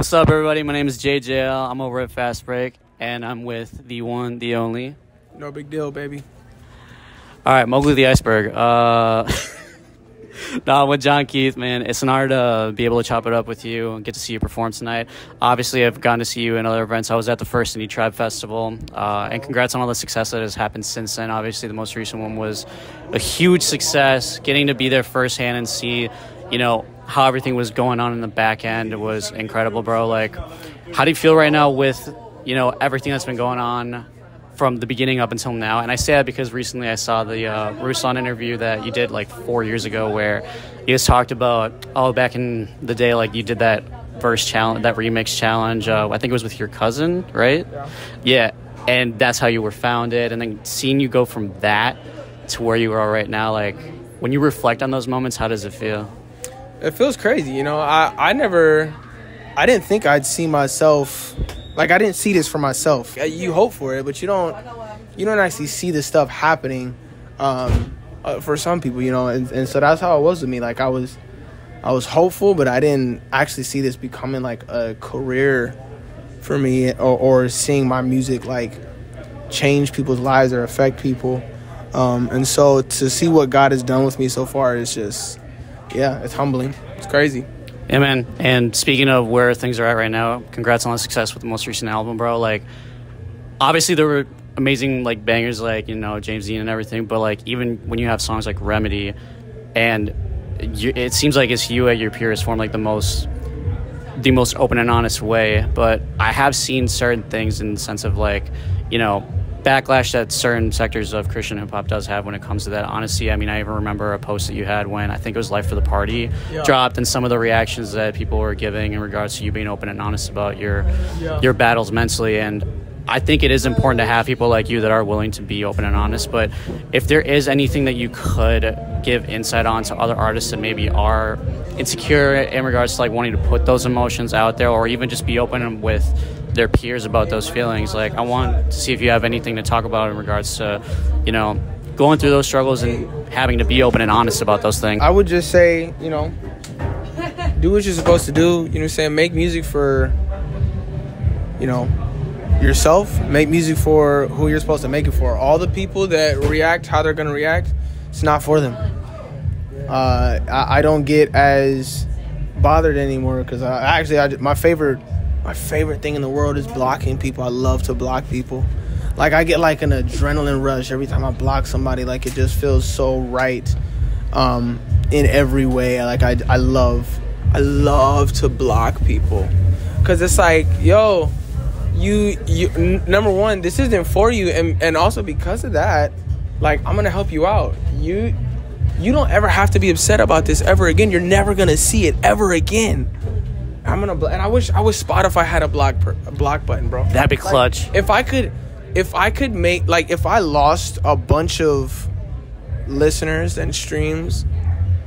What's up, everybody? My name is JJL. I'm over at Fazbreak, and I'm with the one, the only. No big deal, baby. All right, Mowgli the Iceberg. No, with Jon Keith, man. It's an honor to be able to chop it up with you and get to see you perform tonight. Obviously, I've gotten to see you in other events. I was at the first Indie Tribe Festival, and congrats on all the success that has happened since then. Obviously, the most recent one was a huge success. Getting to be there firsthand and see, how everything was going on in the back end was incredible, bro. Like, how do you feel right now with, everything that's been going on from the beginning up until now? And I say that because recently I saw the Ruslan interview that you did 4 years ago, where you guys talked about, back in the day, you did that verse challenge, that remix challenge. I think it was with your cousin, right? Yeah. And that's how you were founded. And then seeing you go from that to where you are right now, when you reflect on those moments, how does it feel? It feels crazy. I didn't think I'd see myself. I didn't see this for myself. You hope for it, but you don't actually see this stuff happening for some people, and so that's how it was with me. I was hopeful, but I didn't actually see this becoming a career for me, or seeing my music change people's lives or affect people. And so to see what God has done with me so far is just, it's humbling. It's crazy. Yeah, man. And speaking of where things are at right now, congrats on the success with the most recent album, bro. Obviously there were amazing bangers James Dean and everything, but even when you have songs like Remedy, and it seems like it's you at your purest form, the most open and honest way. But I have seen certain things in the sense of backlash that certain sectors of Christian hip-hop does have when it comes to that honesty. I mean, I even remember a post that you had when I think it was Life for the Party dropped, and some of the reactions that people were giving in regards to you being open and honest about your battles mentally. And I think it is important to have people like you that are willing to be open and honest. But if there is anything that you could give insight on to other artists that maybe are insecure in regards to wanting to put those emotions out there, or even just be open with their peers about those feelings, I want to see if you have anything to talk about in regards to, going through those struggles and having to be open and honest about those things. I would just say, do what you're supposed to do. Make music for, yourself. Make music for who you're supposed to make it for. All the people that react how they're going to react, it's not for them. I don't get as bothered anymore, because my favorite thing in the world is blocking people. I love to block people. I get an adrenaline rush every time I block somebody. It just feels so right in every way. I love to block people, because it's you number one, this isn't for you, and also because of that, I'm gonna help you out. You don't ever have to be upset about this ever again. You're never gonna see it ever again. And I wish Spotify had a block button, bro. That'd be clutch. If I could make, if I lost a bunch of listeners and streams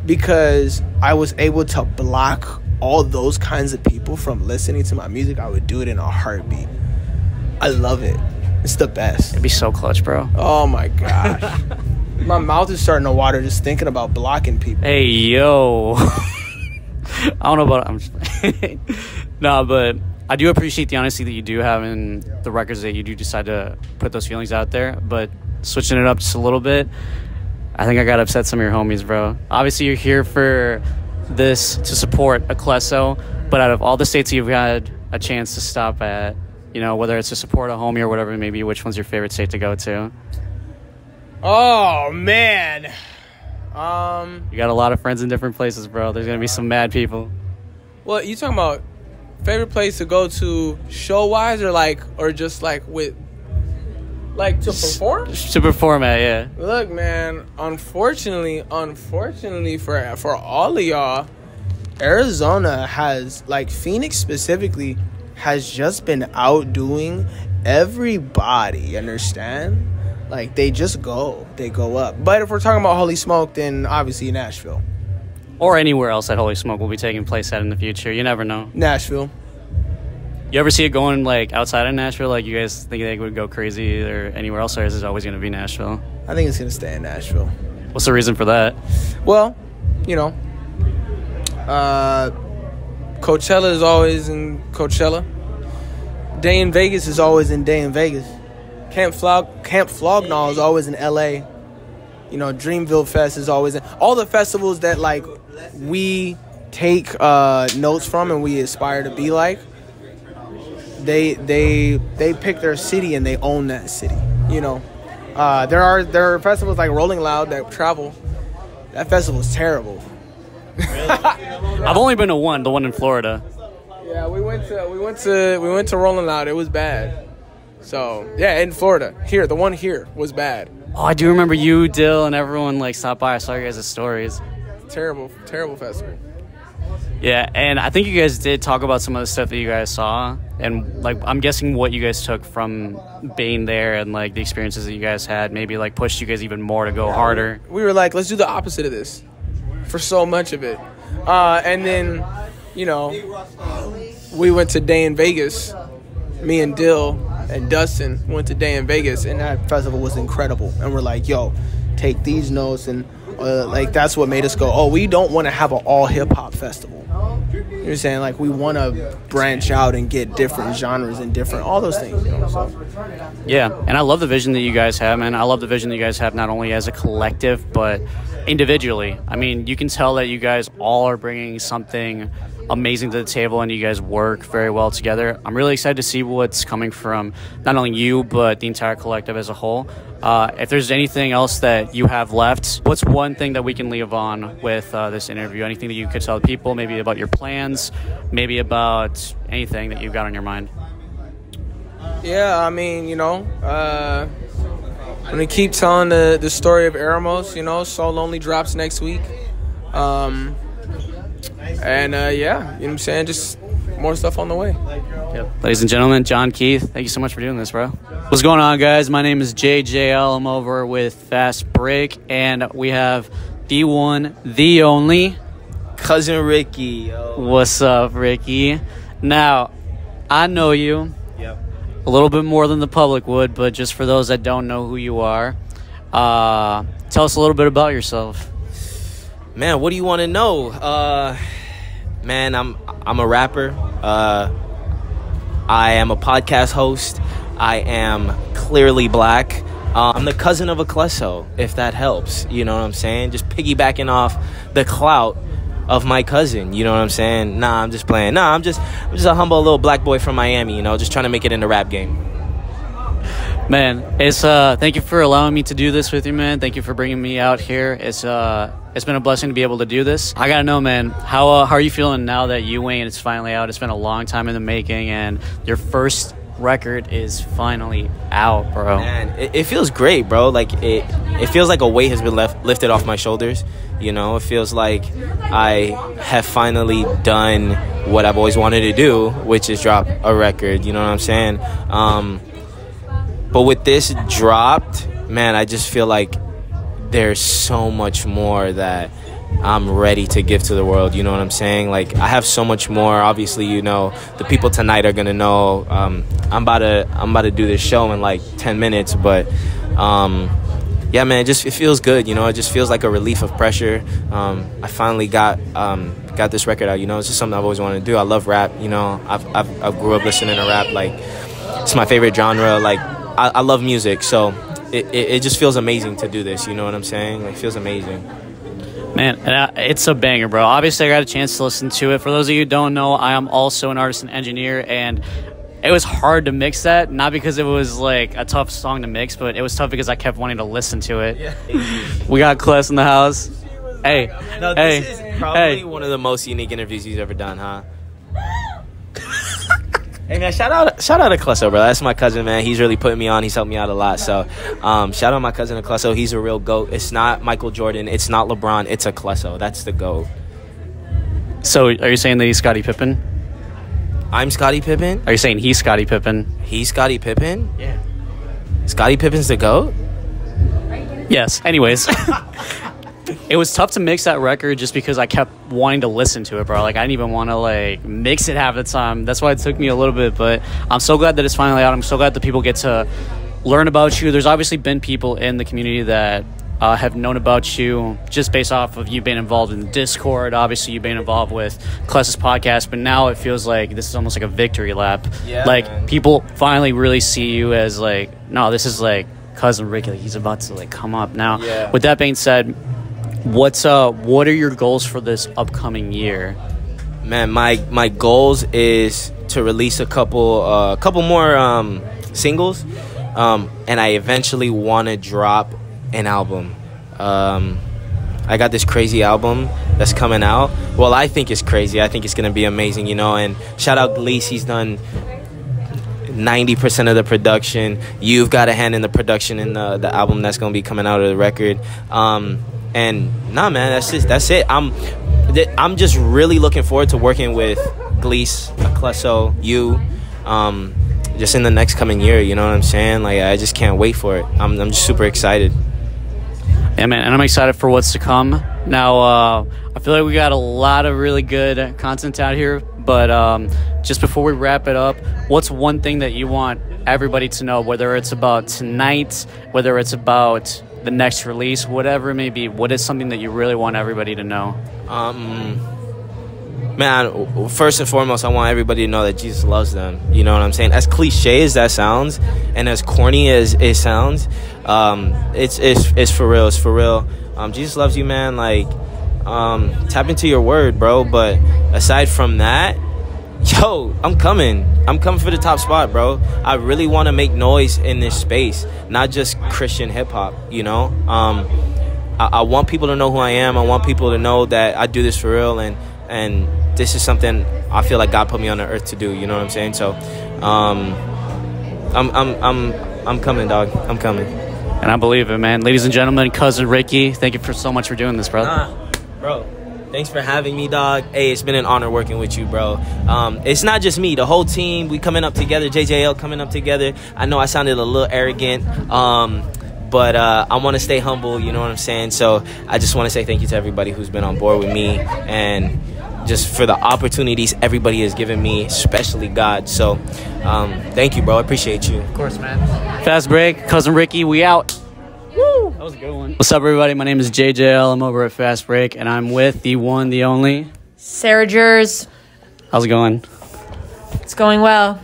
because I was able to block all those kinds of people from listening to my music, I would do it in a heartbeat. I love it. It's the best. It'd be so clutch, bro. Oh my gosh. My mouth is starting to water just thinking about blocking people. Hey, yo. I don't know about it. No, but I do appreciate the honesty that you do have in the records that you do decide to put those feelings out there. But switching it up just a little bit, I think I got to upset some of your homies, bro. Obviously, you're here for this to support Aklesso, but out of all the states you've had a chance to stop at, whether it's to support a homie or whatever it may be, which one's your favorite state to go to? Oh, man. You got a lot of friends in different places, bro. There's gonna be some mad people. Well, you talking about favorite place to go to show wise, or just with to perform? To perform at, yeah. Look, man, unfortunately for all of y'all, Arizona has, Phoenix specifically, has just been outdoing everybody, you understand? They just go up. But if we're talking about Holy Smoke, then obviously Nashville. Or anywhere else that Holy Smoke will be taking place at in the future. You never know. Nashville. You ever see it going outside of Nashville? You guys think they would go crazy or anywhere else, or is it always going to be Nashville? I think it's going to stay in Nashville. What's the reason for that? Well, Coachella is always in Coachella. Day in Vegas is always in Day in Vegas. Camp Flognaw is always in L.A. You know, Dreamville Fest is always in. All the festivals that, like, we take notes from and we aspire to be like, they pick their city and they own that city, you know. There are festivals like Rolling Loud that travel. That festival is terrible. I've only been to one, the one in Florida. Yeah, we went to Rolling Loud. It was bad. So yeah, in Florida, the one here was bad. Oh, I do remember you, Dill, and everyone like stopped by. I saw you guys' stories. Terrible festival. Yeah, and I think you guys did talk about some of the stuff that you guys saw, and like I'm guessing what you guys took from being there and like the experiences that you guys had maybe like pushed you guys even more to go harder. We were like, let's do the opposite of this for so much of it, and then, you know, we went to Day in Vegas. Me and Dill and Dustin went to Day in Vegas, and that festival was incredible. And we're like, yo, take these notes, and like that's what made us go, oh, we don't want to have an all hip hop festival. You know what I'm saying? Like, we want to branch out and get different genres and different, all those things, you know, so. Yeah, and I love the vision that you guys have, man. I love the vision that you guys have not only as a collective, but individually. I mean, you can tell that you guys all are bringing something amazing to the table, and you guys work very well together. I'm really excited to see what's coming from not only you, but the entire collective as a whole. If there's anything else that you have left, what's one thing that we can leave on with this interview? Anything that you could tell people, maybe about your plans, maybe about anything that you've got on your mind? Yeah, I mean, you know, I'm going to keep telling the story of Eremos. You know, So Lonely drops next week. And yeah, you know what I'm saying? Just more stuff on the way. Yep. Ladies and gentlemen, Jon Keith, thank you so much for doing this, bro. What's going on, guys? My name is JJL. I'm over with Fazbreak, and we have the one, the only Cousin Rickie. Yo. What's up, Rickie? Now, I know you a little bit more than the public would, but just for those that don't know who you are, tell us a little bit about yourself. Man, what do you want to know? Man, I'm a rapper. I am a podcast host. I am clearly black. I'm the cousin of Aklesso, if that helps. You know what I'm saying? Just piggybacking off the clout of my cousin. You know what I'm saying? Nah, I'm just playing. Nah, I'm just a humble little black boy from Miami. You know, just trying to make it in the rap game. Man, it's thank you for allowing me to do this with you, man. Thank you for bringing me out here. It's been a blessing to be able to do this. I gotta know, man, how are you feeling now that You Ain't it's finally out? It's been a long time in the making, and your first record is finally out, bro. Man, it feels great, bro. Like it feels like a weight has been lifted off my shoulders. You know, it feels like I have finally done what I've always wanted to do, which is drop a record. You know what I'm saying? But with this dropped, man, I just feel like there's so much more that I'm ready to give to the world. You know what I'm saying? Like, I have so much more. Obviously, you know, the people tonight are gonna know. I'm about to do this show in like 10 minutes, but yeah, man, it feels good. You know, it just feels like a relief of pressure. I finally got this record out. You know, it's just something I've always wanted to do. I love rap. You know, I've grew up listening to rap. Like, it's my favorite genre. Like, I love music, so it just feels amazing to do this. You know what I'm saying? Like, it feels amazing. Man, it's a banger, bro. Obviously, I got a chance to listen to it. For those of you who don't know, I am also an artist and engineer, and it was hard to mix that. Not because it was, like, a tough song to mix, but it was tough because I kept wanting to listen to it. Yeah. We got Kless in the house. Hey. No, this is probably one of the most unique interviews he's ever done, huh? Hey, man, shout out to Aklesso, bro. That's my cousin, man. He's really putting me on. He's helped me out a lot. So, shout out my cousin Aklesso. He's a real GOAT. It's not Michael Jordan. It's not LeBron. It's Aklesso. That's the GOAT. So, are you saying that he's Scottie Pippen? I'm Scottie Pippen? Are you saying he's Scottie Pippen? He's Scottie Pippen? Yeah. Scottie Pippen's the GOAT? Yes. Anyways. It was tough to mix that record just because I kept wanting to listen to it, bro. Like, I didn't even want to, like, mix it half the time. That's why it took me a little bit, but I'm so glad that it's finally out. I'm so glad that people get to learn about you. There's obviously been people in the community that have known about you just based off of you being involved in Discord, obviously you being involved with Akleso's podcast, but now it feels like this is almost like a victory lap. Yeah, like, man. people finally really see you as, like, no, this is, like, Cousin Rickie. Like, he's about to, like, come up. Now, Yeah. with that being said, what are your goals for this upcoming year? Man, my goals is to release a couple more singles, and I eventually want to drop an album. I got this crazy album that's coming out. Well, I think it's crazy. I think it's gonna be amazing, you know. And shout out Gleese, he's done 90% of the production. You've got a hand in the production in the album that's gonna be coming out of the record. And nah, man, that's it. I'm just really looking forward to working with Gleese, Aklesso, you, just in the next coming year. You know what I'm saying? Like, I just can't wait for it. I'm just super excited. Yeah, man, and I'm excited for what's to come. Now, I feel like we got a lot of really good content out here, but just before we wrap it up, what's one thing that you want everybody to know, whether it's about tonight, whether it's about the next release, whatever it may be? What is something that you really want everybody to know? Man, first and foremost, I want everybody to know that Jesus loves them. You know what I'm saying? As cliche as that sounds, and as corny as it sounds, it's for real. It's for real. Jesus loves you, man. Like, tap into your word, bro. But aside from that, yo, I'm coming for the top spot, bro. I really want to make noise in this space, not just Christian hip-hop, you know. I want people to know who I am. I want people to know that I do this for real, and this is something I feel like God put me on the earth to do. You know what I'm saying? So, I'm coming, dog. I'm coming. And I believe it, man. Ladies and gentlemen, Cousin Rickie, thank you so much for doing this, brother. Bro, thanks for having me, dog. Hey, it's been an honor working with you, bro. It's not just me. The whole team, we coming up together. JJL coming up together. I know I sounded a little arrogant, but I want to stay humble, you know what I'm saying? So I just want to say thank you to everybody who's been on board with me, and just for the opportunities everybody has given me, especially God. So thank you, bro. I appreciate you. Of course, man. Fazbreak, Cousin Rickie, we out. Woo! That was a good one. What's up, everybody? My name is JJL. I'm over at Fazbreak, and I'm with the one, the only Sarah Juers. How's it going? It's going well.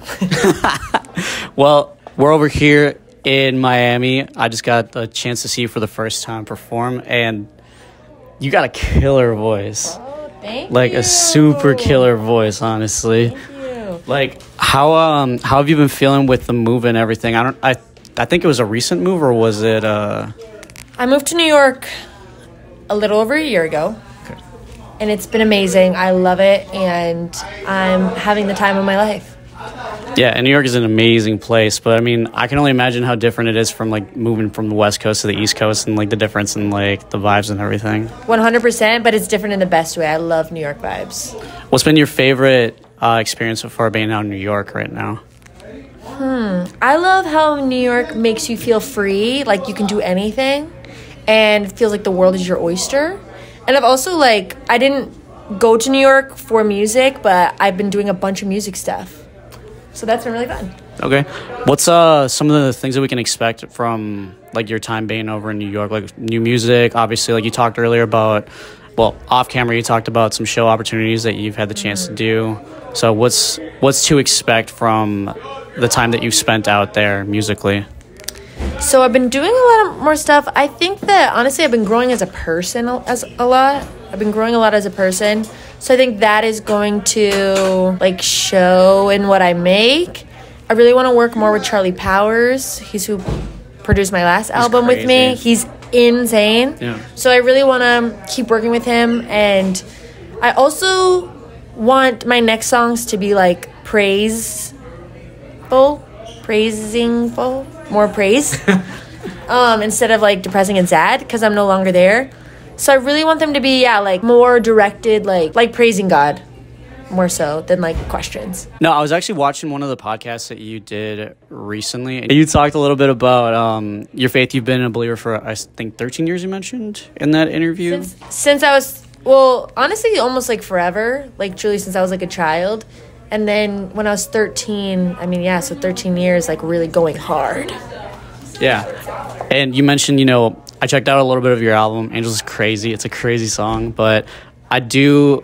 Well, we're over here in Miami. I just got the chance to see you for the first time perform, and you got a killer voice. Oh, thank like you. A super killer voice, honestly. Thank you. Like, how have you been feeling with the move and everything? I think it was a recent move, or was it I moved to New York a little over a year ago. Okay. And it's been amazing. I love it, and I'm having the time of my life. Yeah, and New York is an amazing place, but I mean, I can only imagine how different it is from, like, moving from the West Coast to the East Coast, and, like, the difference in, like, the vibes and everything. 100%, but it's different in the best way. I love New York vibes. What's been your favorite experience so far being out in New York right now? I love how New York makes you feel free, like you can do anything, and it feels like the world is your oyster. And I've also, like, I didn't go to New York for music, but I've been doing a bunch of music stuff. So that's been really fun. Okay. What's some of the things that we can expect from, like, your time being over in New York? Like, new music, obviously, like you talked earlier about, well, off camera you talked about some show opportunities that you've had the chance to do. So what's to expect from the time that you've spent out there musically? So I've been doing a lot more stuff. I think that, honestly, I've been growing as a person a lot. I've been growing a lot as a person. So I think that is going to, like, show in what I make. I really want to work more with Charlie Powers. He's who produced my last album with me. He's insane. Yeah. So I really want to keep working with him. And I also want my next songs to be, like, praisingful, more praise. Instead of, like, depressing and sad, because I'm no longer there. So I really want them to be, like, more directed, like praising God, more so than, like, questions. No, I was actually watching one of the podcasts that you did recently. You talked a little bit about your faith. You've been a believer for, I think, 13 years, you mentioned in that interview. Since I was, well, honestly, almost, like, forever. Like, truly, since I was, like, a child. And then when I was 13, so 13 years, like, really going hard. Yeah. And you mentioned, I checked out a little bit of your album. Angels is crazy. It's a crazy song, but I do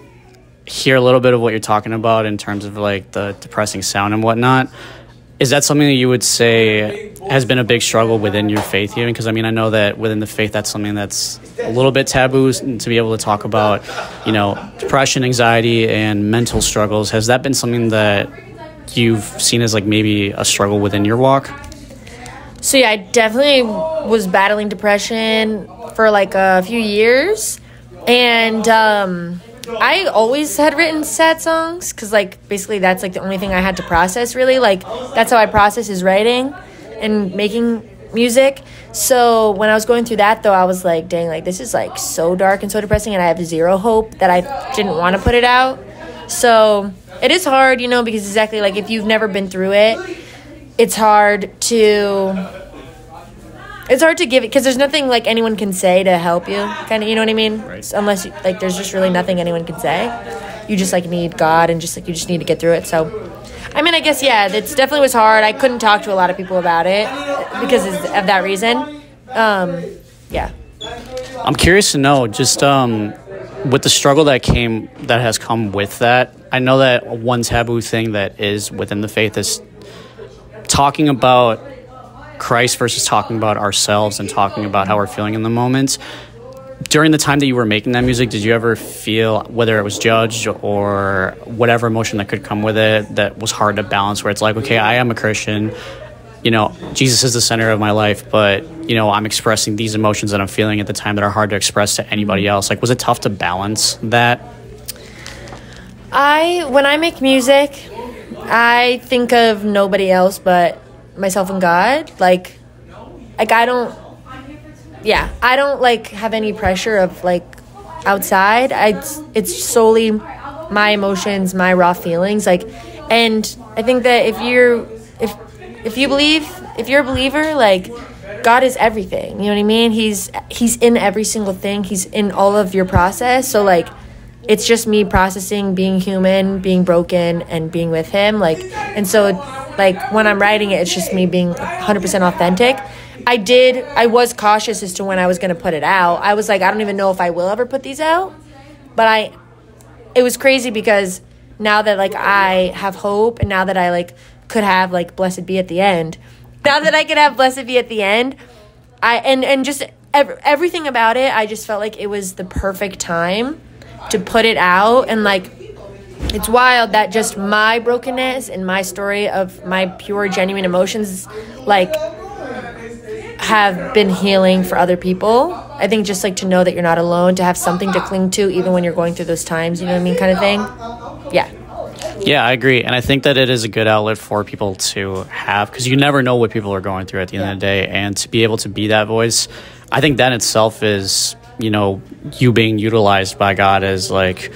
hear a little bit of what you're talking about in terms of like the depressing sound and whatnot. Is that something that you would say has been a big struggle within your faith healing? Because I mean, I know that within the faith, that's something that's a little bit taboo to be able to talk about, you know, depression, anxiety, and mental struggles. Has that been something that you've seen as like maybe a struggle within your walk? So yeah, I definitely was battling depression for like a few years, and I always had written sad songs because like basically that's like the only thing I had to process really. Like that's how I process is writing and making music. So when I was going through that though, I was like, dang, like this is like so dark and so depressing, and I have zero hope that I didn't want to put it out. So it is hard, you know, because exactly like if you've never been through it, it's hard to give it because there's nothing like anyone can say to help you, kind of, you know what I mean? Right. Unless you, like there's just really nothing anyone can say. You just like need God and just like you just need to get through it. So I mean, I guess yeah, it definitely was hard. I couldn't talk to a lot of people about it because of that reason. Yeah. I'm curious to know just with the struggle that has come with that. I know that one taboo thing that is within the faith is talking about Christ versus talking about ourselves and talking about how we're feeling in the moment. During the time that you were making that music, did you ever feel, whether it was judged or whatever emotion that could come with it, that was hard to balance, where it's like, okay, I am a Christian, you know, Jesus is the center of my life, but, you know, I'm expressing these emotions that I'm feeling at the time that are hard to express to anybody else. Like, was it tough to balance that? When I make music, I think of nobody else but myself and God. Like I don't like have any pressure of like outside. It's solely my emotions, my raw feelings. Like, and I think that if you're a believer, like God is everything. You know what I mean? He's in every single thing. He's in all of your process. So like, it's just me processing being human, being broken, and being with him. Like, and so like when I'm writing it, it's just me being 100% authentic. I was cautious as to when I was going to put it out. I was like, I don't even know if I will ever put these out. But it was crazy because now that like I have hope, and now that I like could have like Blessed Be at the end. Now that I could have Blessed Be at the end, and just everything about it, I just felt like it was the perfect time to put it out. And like it's wild that just my brokenness and my story of my pure genuine emotions like have been healing for other people. I think just like to know that you're not alone, to have something to cling to even when you're going through those times, you know what I mean, kind of thing. Yeah, I agree. And I think that it is a good outlet for people to have, because you never know what people are going through at the end of the day, and to be able to be that voice, I think that in itself is, you know, you being utilized by God as like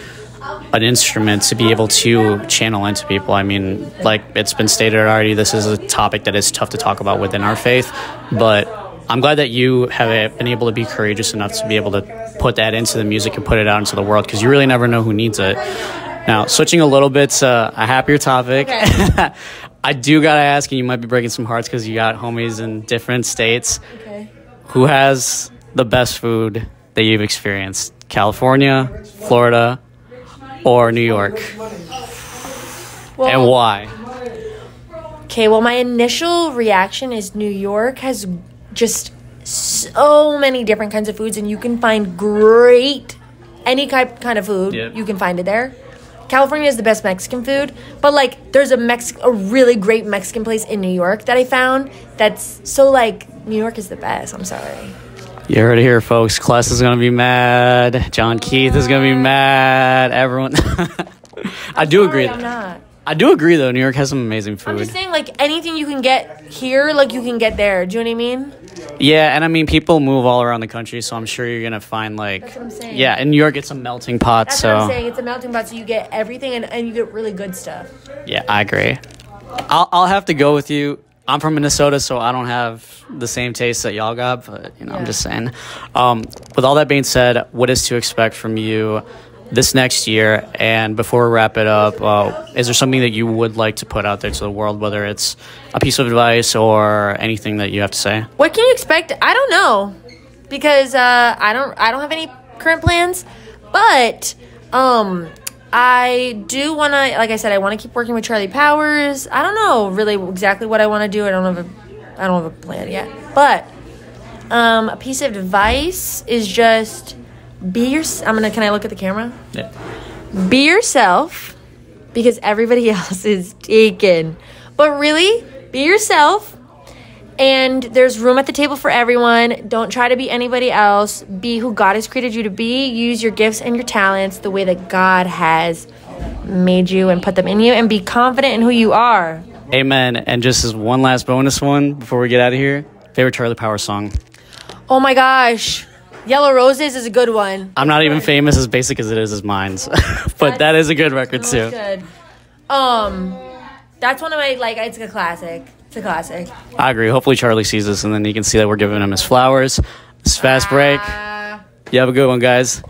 an instrument to be able to channel into people. I mean, like it's been stated already, this is a topic that is tough to talk about within our faith, but I'm glad that you have been able to be courageous enough to be able to put that into the music and put it out into the world, because you really never know who needs it. Now, switching a little bit to a happier topic, okay. I do gotta ask, and you might be breaking some hearts because you got homies in different states. Okay. Who has the best food that you've experienced? California, Florida, or New York? Well, and why? Okay, well, my initial reaction is New York has just so many different kinds of foods, and you can find great, any kind of food, yep. You can find it there. California is the best Mexican food, but like there's a really great Mexican place in New York that I found that's so like New York is the best. I'm sorry. You heard it here, folks. Kless is going to be mad. Jon Keith is going to be mad. Everyone. I do agree. I'm not. I do agree, though. New York has some amazing food. I'm just saying, like, anything you can get here, like, you can get there. Do you know what I mean? Yeah, and I mean, people move all around the country, so I'm sure you're going to find, like... That's what I'm saying. Yeah, in New York, it's a melting pot, That's so... what I'm saying. It's a melting pot, so you get everything, and you get really good stuff. Yeah, I agree. I'll have to go with you. I'm from Minnesota, so I don't have the same taste that y'all got, but, you know, yeah. I'm just saying. With all that being said, what is to expect from you this next year? And before we wrap it up, is there something that you would like to put out there to the world, whether it's a piece of advice or anything that you have to say? What can you expect? I don't know. because I don't have any current plans, but I do want to, like I said, I want to keep working with Charlie Powers. I don't know really exactly what I want to do. I don't have a plan yet. But a piece of advice is just can I look at the camera? Yeah. Be yourself, because everybody else is taken. But really, be yourself. And there's room at the table for everyone. Don't try to be anybody else. Be who God has created you to be. Use your gifts and your talents the way that God has made you and put them in you. And be confident in who you are. Amen. And just as one last bonus one before we get out of here, favorite Charlie Powers song? Oh my gosh. Yellow Roses is a good one. I'm not even famous, as basic as it is mine. But that is a good record too. Good. That's one of my, it's a classic. It's a classic. I agree. Hopefully Charlie sees this and then he can see that we're giving him his flowers. It's Fazbreak. You have a good one, guys.